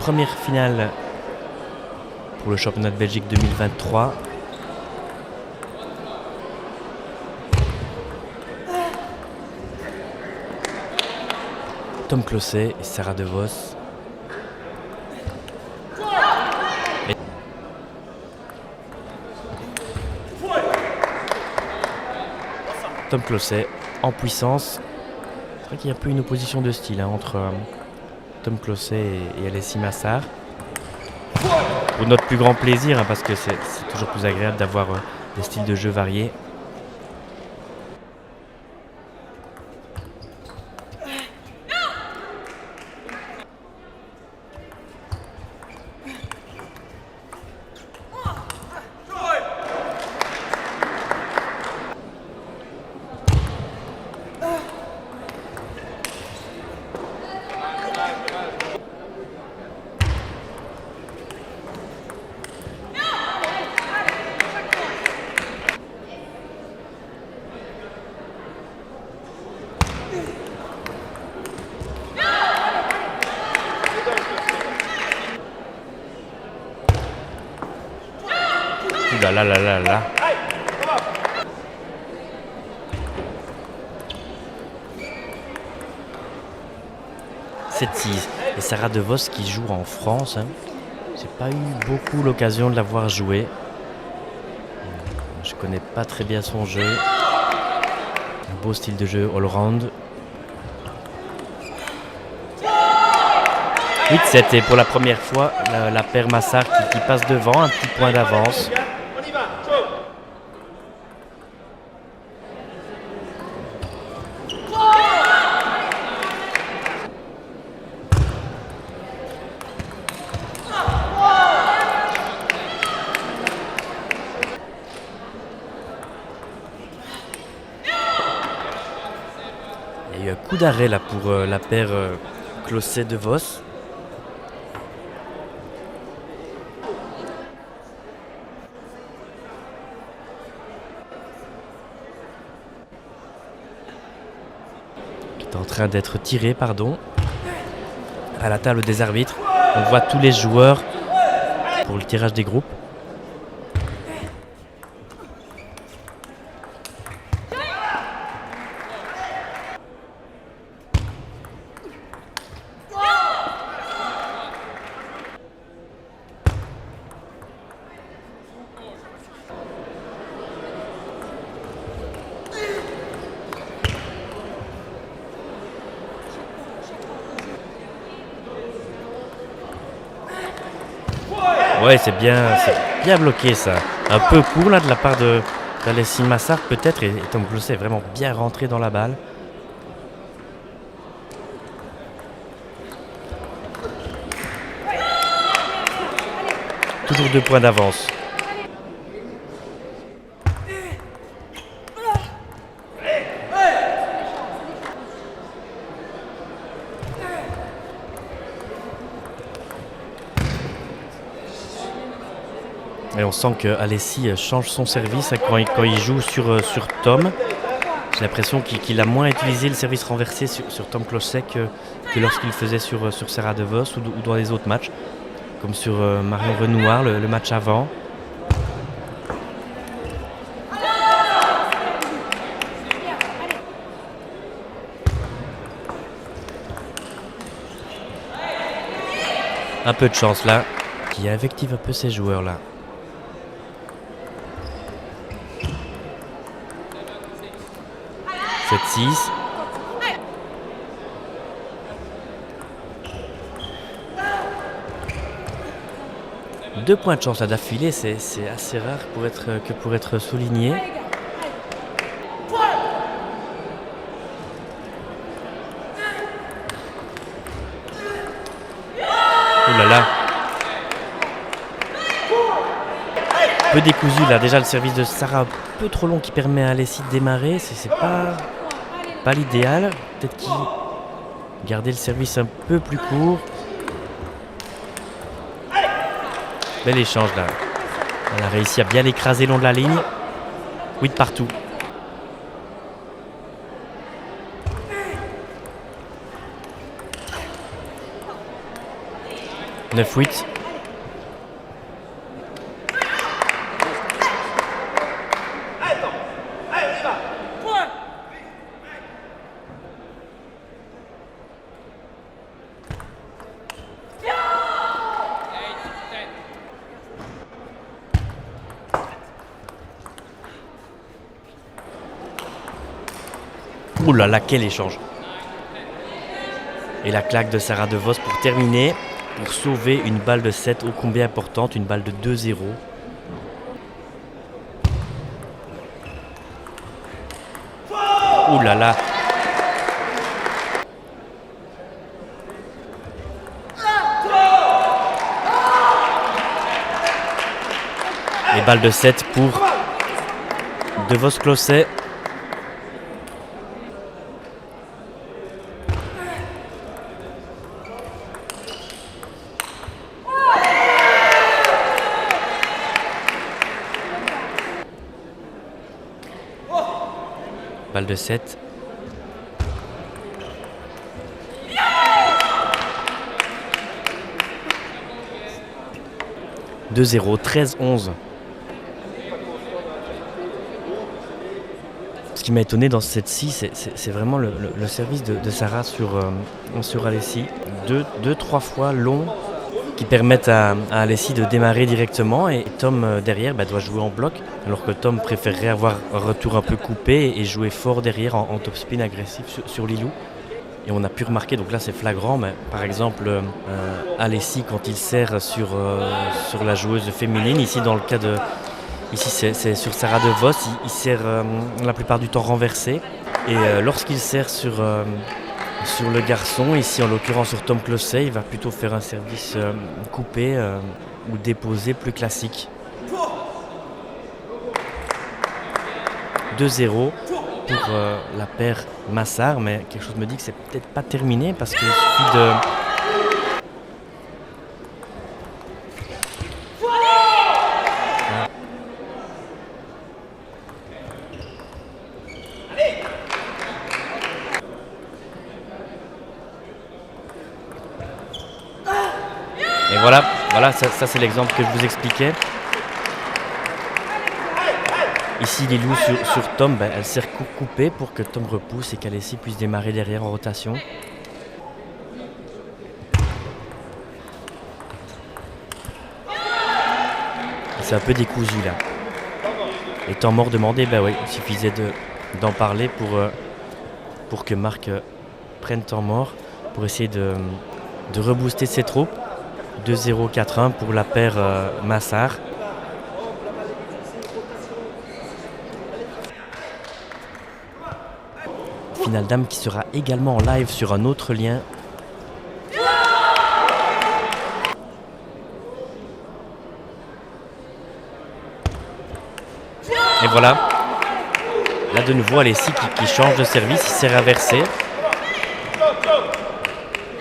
première finale pour le championnat de Belgique 2023. Tom Closset et Sarah De Vos. Tom Closset en puissance. C'est vrai qu'il y a un peu une opposition de style entre Tom Closset et Alessi Massart. Pour notre plus grand plaisir, parce que c'est toujours plus agréable d'avoir des styles de jeu variés. Là là là là. 7-6. Et Sarah De Vos qui joue en France. J'ai pas eu beaucoup l'occasion de la voir jouer. Je connais pas très bien son jeu. Un beau style de jeu all-round. 8-7 et pour la première fois, la paire Massart qui passe devant, un petit point d'avance. Il y a eu un coup d'arrêt là pour la paire Closset-De Vos. Qui est en train d'être tiré, à la table des arbitres. On voit tous les joueurs pour le tirage des groupes. Ouais, c'est bien bloqué ça. Un peu court là de la part d'Alessi Massart peut-être, et Tom Closset est vraiment bien rentré dans la balle. Toujours 2 points d'avance. Et on sent que Alessi change son service quand il joue sur Tom. J'ai l'impression qu'il a moins utilisé le service renversé sur Tom Closset que lorsqu'il faisait sur Sarah De Vos ou dans les autres matchs, comme sur Marion Renouard, le match avant. Un peu de chance là, qui invective un peu ces joueurs là. « 7-6. Deux points de chance à d'affilée, c'est assez rare pour être souligné. Oh là là. Un peu décousu là, déjà le service de Sarah un peu trop long qui permet à Alessi de démarrer, c'est pas l'idéal. Peut-être qu'il garder le service un peu plus court. Bel échange là. Elle a réussi à bien l'écraser le long de la ligne. 8 partout. 9-8. Ouh là là, quel échange! Et la claque de Sarah DeVos pour terminer, pour sauver une balle de 7 ô combien importante, une balle de 2-0. Ouh là là! Et balle de 7 pour DeVos Closset. Balle de 7. « 2-0, 13-11. » Ce qui m'a étonné dans cette scie, c'est vraiment le service de Sarah sur Alessi. Deux, trois fois long qui permettent à Alessi de démarrer directement et Tom derrière doit jouer en bloc alors que Tom préférerait avoir un retour un peu coupé et jouer fort derrière en topspin agressif sur Lilou. Et on a pu remarquer, donc là c'est flagrant, mais par exemple Alessi quand il sert sur la joueuse féminine, ici dans le cas de... Ici c'est sur Sarah DeVos, il sert la plupart du temps renversé. Et lorsqu'il sert sur le garçon, ici en l'occurrence sur Tom Closset, il va plutôt faire un service coupé ou déposé plus classique. 2-0 pour la paire Massart, mais quelque chose me dit que c'est peut-être pas terminé parce qu'il suffit de... Et voilà, ça c'est l'exemple que je vous expliquais. Ici Lilou sur Tom, elle sert coupée pour que Tom repousse et qu'Alessi puisse démarrer derrière en rotation. C'est un peu décousu là. Et temps mort demandé, oui, il suffisait d'en parler pour que Marc prenne temps mort, pour essayer de rebooster ses troupes. 2-0, 4-1 pour la paire Massart. Finale dame qui sera également en live sur un autre lien. Et voilà. Là de nouveau Alessi qui change de service, il s'est inversé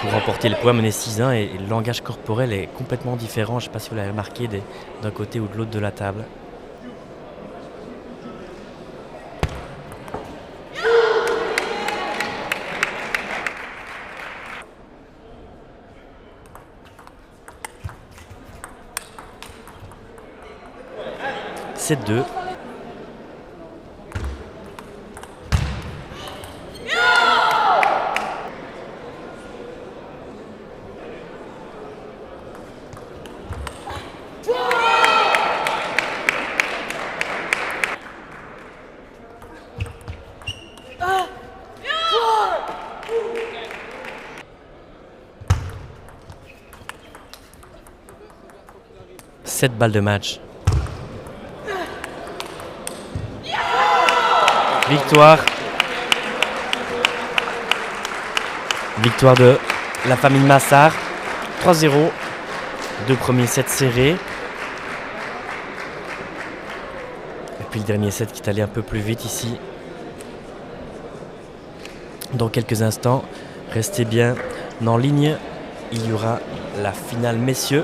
pour remporter le point, mené 6-1 et le langage corporel est complètement différent. Je ne sais pas si vous l'avez remarqué d'un côté ou de l'autre de la table. « 7-2 ». Sept balles de match. Victoire de la famille Massart. 3-0. Deux premiers sets serrés. Et puis le dernier set qui est allé un peu plus vite ici. Dans quelques instants, restez bien en ligne. Il y aura la finale messieurs.